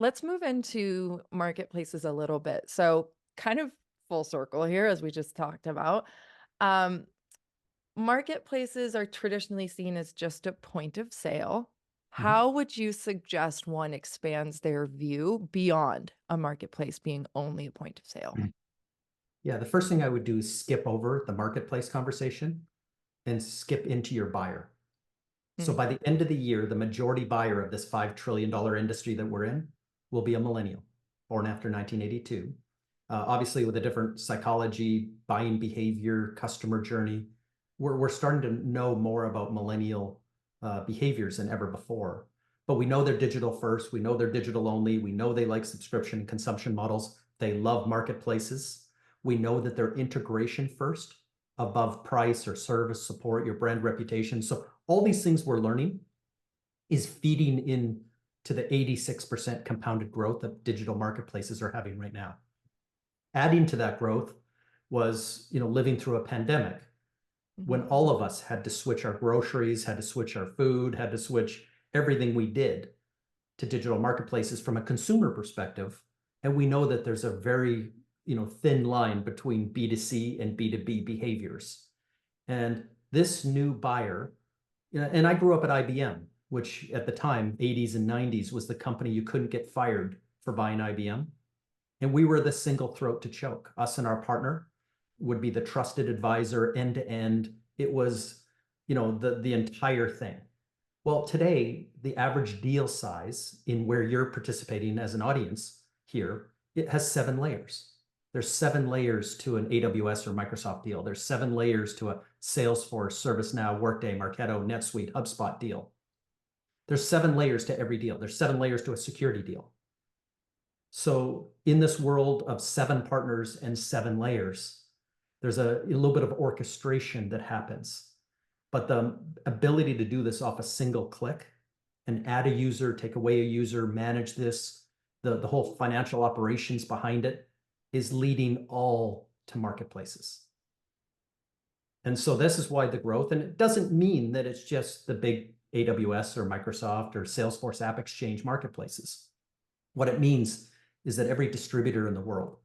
let's move into marketplaces a little bit. So, kind of full circle here, as we just talked about. Um, Marketplaces are traditionally seen as just a point of sale. Mhm. How would you suggest one expands their view beyond a marketplace being only a point of sale? Mhm. Yeah, the first thing I would do is skip over the marketplace conversation and skip into your buyer. So Mm, by the end of the year, the majority buyer of this $5 trillion industry that we're in will be a millennial born after 1982. Obviously, with a different psychology, buying behavior, customer journey, we're starting to know more about millennial behaviors than ever before. But we know they're digital first. We know they're digital only. We know they like subscription and consumption models. They love marketplaces. We know that they're integration first above price or service support, your brand reputation. So all these things we're learning is feeding in to the 86% compounded growth that digital marketplaces are having right now. Adding to that growth was, living through a pandemic when mhm. all of us had to switch our groceries, had to switch our food, had to switch everything we did to digital marketplaces from a consumer perspective. And we know that there's a very, thin line between B2C and B2B behaviors. And this new buyer, and I grew up at IBM, which at the time, 80s and 90s, was the company you couldn't get fired for buying IBM. And we were the single throat to choke. Us and our partner would be the trusted advisor end to end. It was, the entire thing. Well, today, the average deal size in where you're participating as an audience here, it has 7 layers. There's 7 layers to an AWS or Microsoft deal. There's 7 layers to a Salesforce, ServiceNow, Workday, Marketo, NetSuite, HubSpot deal. There's 7 layers to every deal. There's 7 layers to a security deal. So in this world of 7 partners and 7 layers, there's a little bit of orchestration that happens. But the ability to do this off a single click and add a user, take away a user, manage this, the whole financial operations behind it is leading all to marketplaces. And so this is why the growth, and it doesn't mean that it's just the big AWS or Microsoft or Salesforce App Exchange marketplaces. What it means is that every distributor in the world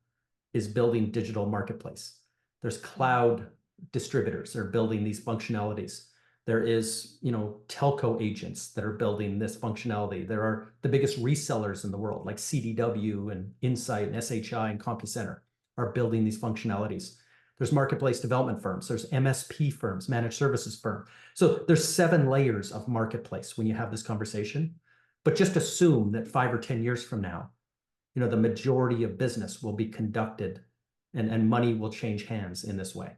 is building digital marketplace. There's Mm. cloud distributors that are building these functionalities. There is, telco agents that are building this functionality. There are the biggest resellers in the world, like CDW and Insight and SHI and CompuCenter are building these functionalities. There's marketplace development firms. There's MSP firms, managed services firm. So there's 7 layers of marketplace when you have this conversation. But just assume that 5 or 10 years from now, the majority of business will be conducted and money will change hands in this way.